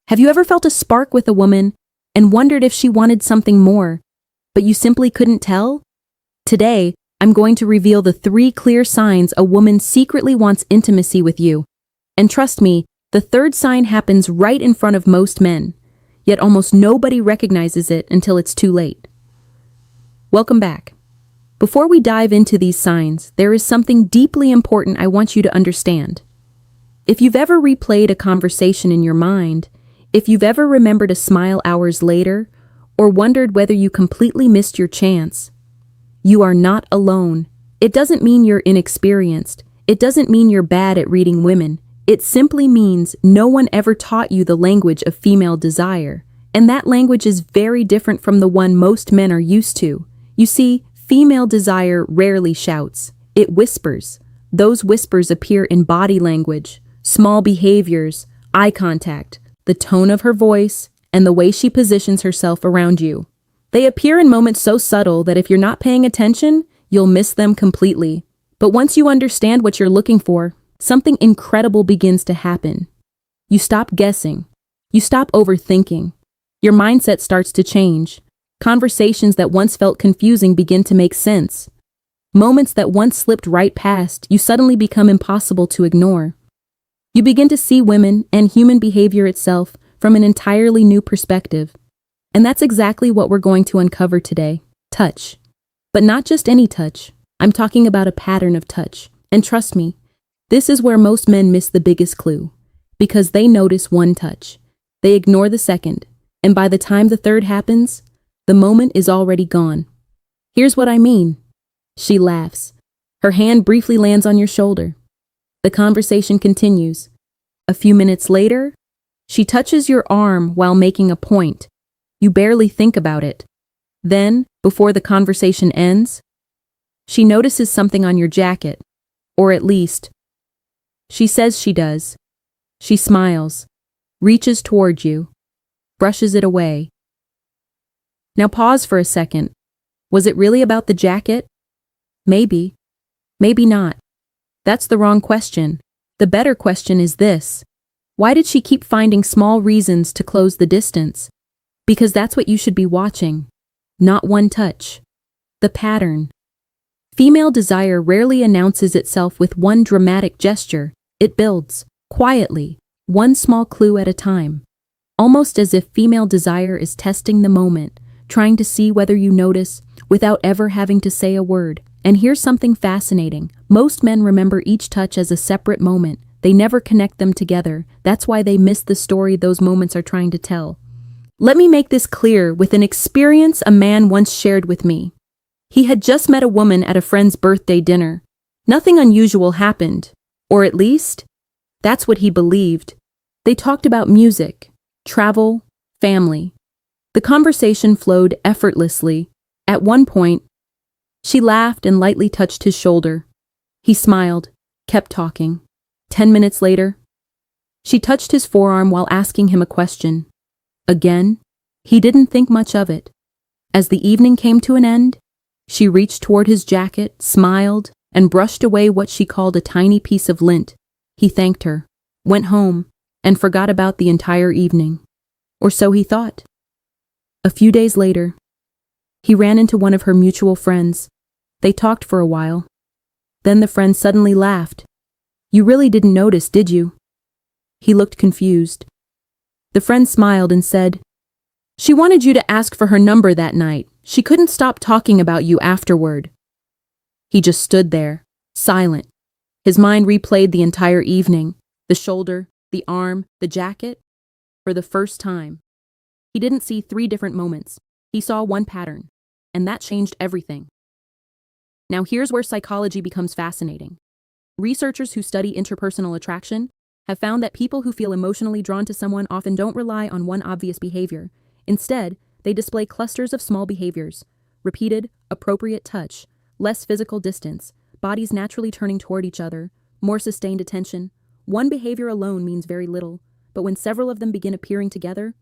Have you ever felt a spark with a woman and wondered if she wanted something more, but you simply couldn't tell? Today, I'm going to reveal the 3 clear signs a woman secretly wants intimacy with you. And trust me, the third sign happens right in front of most men, yet almost nobody recognizes it until it's too late. Welcome back. Before we dive into these signs, there is something deeply important I want you to understand. If you've ever replayed a conversation in your mind, if you've ever remembered a smile hours later, or wondered whether you completely missed your chance, you are not alone. It doesn't mean you're inexperienced. It doesn't mean you're bad at reading women. It simply means no one ever taught you the language of female desire, and that language is very different from the one most men are used to. You see, female desire rarely shouts. It whispers. Those whispers appear in body language, small behaviors, eye contact, the tone of her voice, and the way she positions herself around you. They appear in moments so subtle that if you're not paying attention, you'll miss them completely. But once you understand what you're looking for, something incredible begins to happen. You stop guessing. You stop overthinking. Your mindset starts to change. Conversations that once felt confusing begin to make sense. Moments that once slipped right past you suddenly become impossible to ignore. You begin to see women and human behavior itself from an entirely new perspective. And that's exactly what we're going to uncover today. Touch. But not just any touch. I'm talking about a pattern of touch. And trust me, this is where most men miss the biggest clue. Because they notice one touch. They ignore the second. And by the time the third happens, the moment is already gone. Here's what I mean. She laughs. Her hand briefly lands on your shoulder. The conversation continues. A few minutes later, she touches your arm while making a point. You barely think about it. Then, before the conversation ends, she notices something on your jacket. Or at least, she says she does. She smiles, reaches toward you, brushes it away. Now pause for a second. Was it really about the jacket? Maybe. Maybe not. That's the wrong question. The better question is this. Why did she keep finding small reasons to close the distance? Because that's what you should be watching. Not one touch. The pattern. Female desire rarely announces itself with one dramatic gesture. It builds, quietly, one small clue at a time. Almost as if female desire is testing the moment, trying to see whether you notice without ever having to say a word. And here's something fascinating. Most men remember each touch as a separate moment. They never connect them together. That's why they miss the story those moments are trying to tell. Let me make this clear with an experience a man once shared with me. He had just met a woman at a friend's birthday dinner. Nothing unusual happened, or at least, that's what he believed. They talked about music, travel, family. The conversation flowed effortlessly. At one point, she laughed and lightly touched his shoulder. He smiled, kept talking. 10 minutes later, she touched his forearm while asking him a question. Again, he didn't think much of it. As the evening came to an end, she reached toward his jacket, smiled, and brushed away what she called a tiny piece of lint. He thanked her, went home, and forgot about the entire evening. Or so he thought. A few days later, he ran into one of her mutual friends. They talked for a while. Then the friend suddenly laughed. You really didn't notice, did you? He looked confused. The friend smiled and said, She wanted you to ask for her number that night. She couldn't stop talking about you afterward. He just stood there, silent. His mind replayed the entire evening, the shoulder, the arm, the jacket. For the first time, he didn't see 3 different moments. He saw one pattern, and that changed everything. Now here's where psychology becomes fascinating. Researchers who study interpersonal attraction have found that people who feel emotionally drawn to someone often don't rely on one obvious behavior. Instead, they display clusters of small behaviors: repeated, appropriate touch, less physical distance, bodies naturally turning toward each other, more sustained attention. One behavior alone means very little, but when several of them begin appearing together,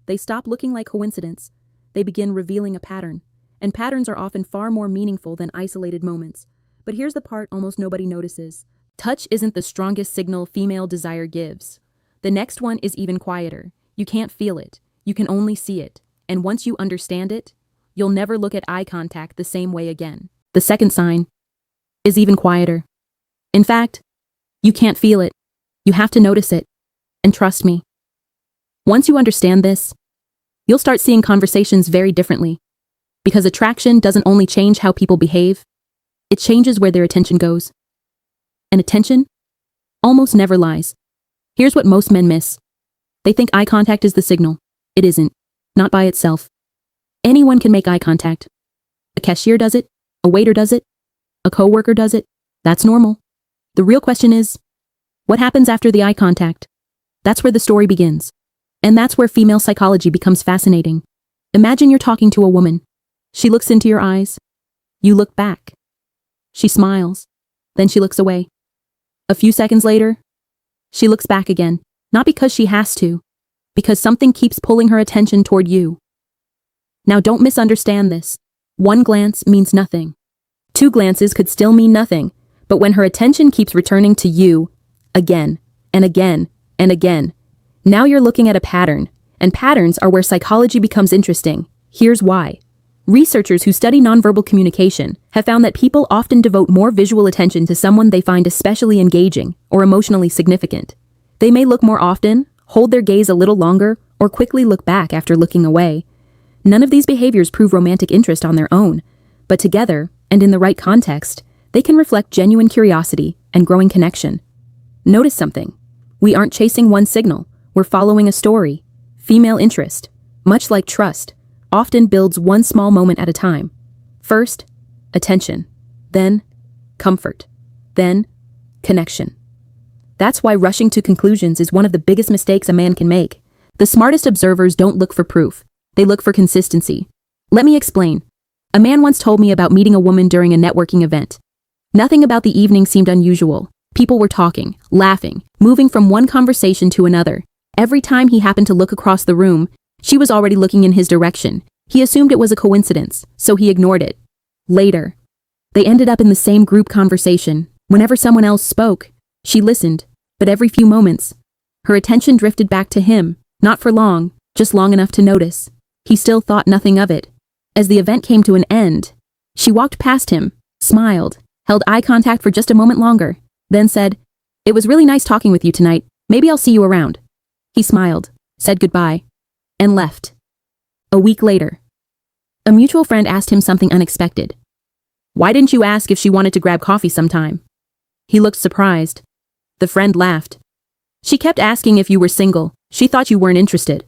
they stop looking like coincidence. They begin revealing a pattern, and patterns are often far more meaningful than isolated moments. But here's the part almost nobody notices. Touch isn't the strongest signal female desire gives. The next one is even quieter. You can't feel it. You can only see it. And once you understand it, you'll never look at eye contact the same way again. The second sign is even quieter. In fact, you can't feel it. You have to notice it. And trust me, once you understand this, you'll start seeing conversations very differently. Because attraction doesn't only change how people behave, it changes where their attention goes. And attention almost never lies. Here's what most men miss. They think eye contact is the signal. It isn't. Not by itself. Anyone can make eye contact. A cashier does it. A waiter does it. A coworker does it. That's normal. The real question is, what happens after the eye contact? That's where the story begins. And that's where female psychology becomes fascinating. Imagine you're talking to a woman. She looks into your eyes. You look back. She smiles. Then she looks away. A few seconds later, she looks back again. Not because she has to, because something keeps pulling her attention toward you. Now don't misunderstand this. One glance means nothing. 2 glances could still mean nothing, but when her attention keeps returning to you, again, and again, and again, now you're looking at a pattern, and patterns are where psychology becomes interesting. Here's why. Researchers who study nonverbal communication have found that people often devote more visual attention to someone they find especially engaging or emotionally significant. They may look more often, hold their gaze a little longer, or quickly look back after looking away. None of these behaviors prove romantic interest on their own, but together, and in the right context, they can reflect genuine curiosity and growing connection. Notice something. We aren't chasing one signal, we're following a story. Female interest, much like trust, often builds one small moment at a time. First, attention. Then, comfort. Then, connection. That's why rushing to conclusions is one of the biggest mistakes a man can make. The smartest observers don't look for proof. They look for consistency. Let me explain. A man once told me about meeting a woman during a networking event. Nothing about the evening seemed unusual. People were talking, laughing, moving from one conversation to another. Every time he happened to look across the room, she was already looking in his direction. He assumed it was a coincidence, so he ignored it. Later, they ended up in the same group conversation. Whenever someone else spoke, she listened, but every few moments, her attention drifted back to him, not for long, just long enough to notice. He still thought nothing of it. As the event came to an end, she walked past him, smiled, held eye contact for just a moment longer, then said, "It was really nice talking with you tonight. Maybe I'll see you around." He smiled, said goodbye, and left. A week later, a mutual friend asked him something unexpected. "Why didn't you ask if she wanted to grab coffee sometime?" He looked surprised. The friend laughed. "She kept asking if you were single. She thought you weren't interested."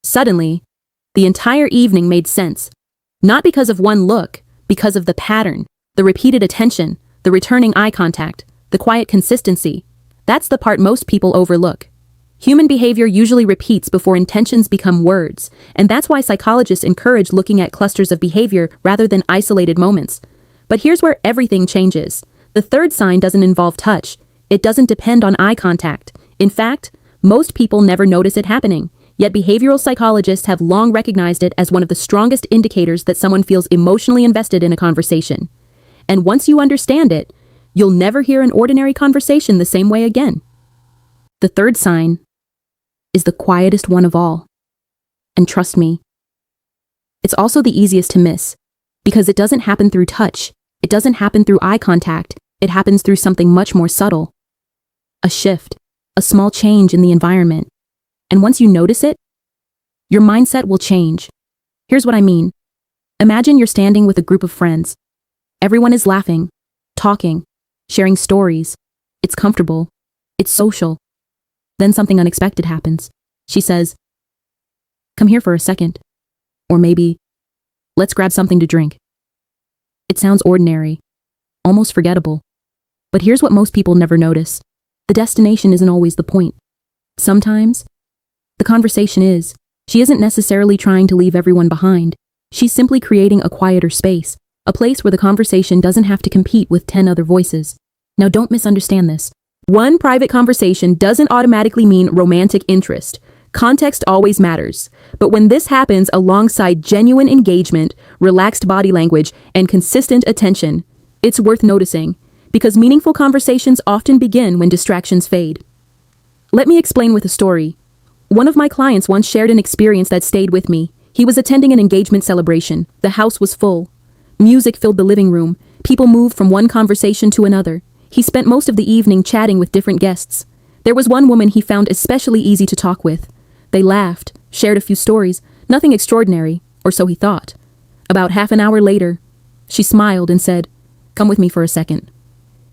Suddenly, the entire evening made sense. Not because of one look, because of the pattern, the repeated attention, the returning eye contact, the quiet consistency. That's the part most people overlook. Human behavior usually repeats before intentions become words, and that's why psychologists encourage looking at clusters of behavior rather than isolated moments. But here's where everything changes. The third sign doesn't involve touch. It doesn't depend on eye contact. In fact, most people never notice it happening, yet behavioral psychologists have long recognized it as one of the strongest indicators that someone feels emotionally invested in a conversation. And once you understand it, you'll never hear an ordinary conversation the same way again. The third sign is the quietest one of all. And trust me, it's also the easiest to miss, because it doesn't happen through touch, it doesn't happen through eye contact, it happens through something much more subtle. A shift, a small change in the environment. And once you notice it, your mindset will change. Here's what I mean. Imagine you're standing with a group of friends. Everyone is laughing, talking, sharing stories. It's comfortable. It's social. Then something unexpected happens. She says, "Come here for a second." Or maybe, "Let's grab something to drink." It sounds ordinary, almost forgettable. But here's what most people never notice. The destination isn't always the point. Sometimes, the conversation is. She isn't necessarily trying to leave everyone behind. She's simply creating a quieter space, a place where the conversation doesn't have to compete with 10 other voices. Now don't misunderstand this. One private conversation doesn't automatically mean romantic interest. Context always matters. But when this happens alongside genuine engagement, relaxed body language, and consistent attention, it's worth noticing, because meaningful conversations often begin when distractions fade. Let me explain with a story. One of my clients once shared an experience that stayed with me. He was attending an engagement celebration. The house was full. Music filled the living room. People moved from one conversation to another. He spent most of the evening chatting with different guests. There was one woman he found especially easy to talk with. They laughed, shared a few stories, nothing extraordinary, or so he thought. About half an hour later, she smiled and said, "Come with me for a second."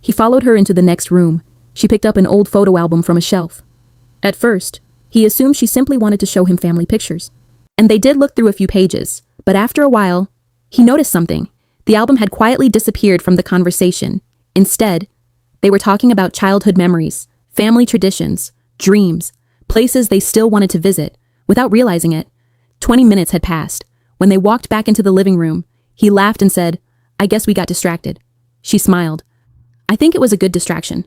He followed her into the next room. She picked up an old photo album from a shelf. At first, he assumed she simply wanted to show him family pictures. And they did look through a few pages, but after a while, he noticed something. The album had quietly disappeared from the conversation. Instead, they were talking about childhood memories, family traditions, dreams, places they still wanted to visit. Without realizing it, 20 minutes had passed. When they walked back into the living room, he laughed and said, "I guess we got distracted." She smiled. "I think it was a good distraction."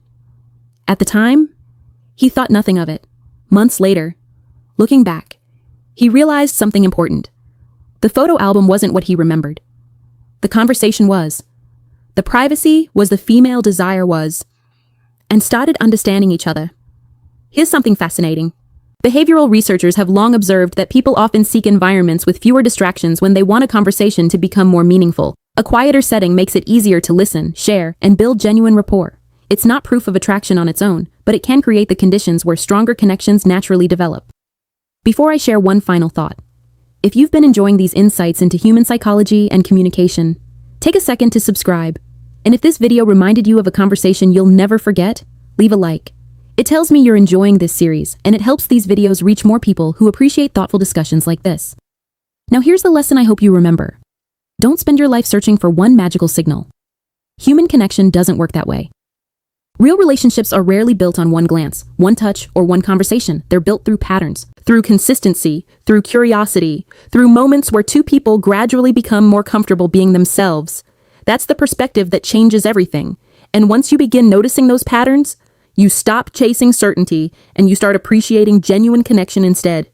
At the time, he thought nothing of it. Months later, looking back, he realized something important. The photo album wasn't what he remembered. The conversation was. The privacy was the female desire was. And started understanding each other. Here's something fascinating. Behavioral researchers have long observed that people often seek environments with fewer distractions when they want a conversation to become more meaningful. A quieter setting makes it easier to listen, share, and build genuine rapport. It's not proof of attraction on its own, but it can create the conditions where stronger connections naturally develop. Before I share one final thought, if you've been enjoying these insights into human psychology and communication, take a second to subscribe. And if this video reminded you of a conversation you'll never forget, leave a like. It tells me you're enjoying this series, and it helps these videos reach more people who appreciate thoughtful discussions like this. Now here's the lesson I hope you remember. Don't spend your life searching for one magical signal. Human connection doesn't work that way. Real relationships are rarely built on one glance, one touch, or one conversation. They're built through patterns, through consistency, through curiosity, through moments where two people gradually become more comfortable being themselves. That's the perspective that changes everything. And once you begin noticing those patterns, you stop chasing certainty and you start appreciating genuine connection instead.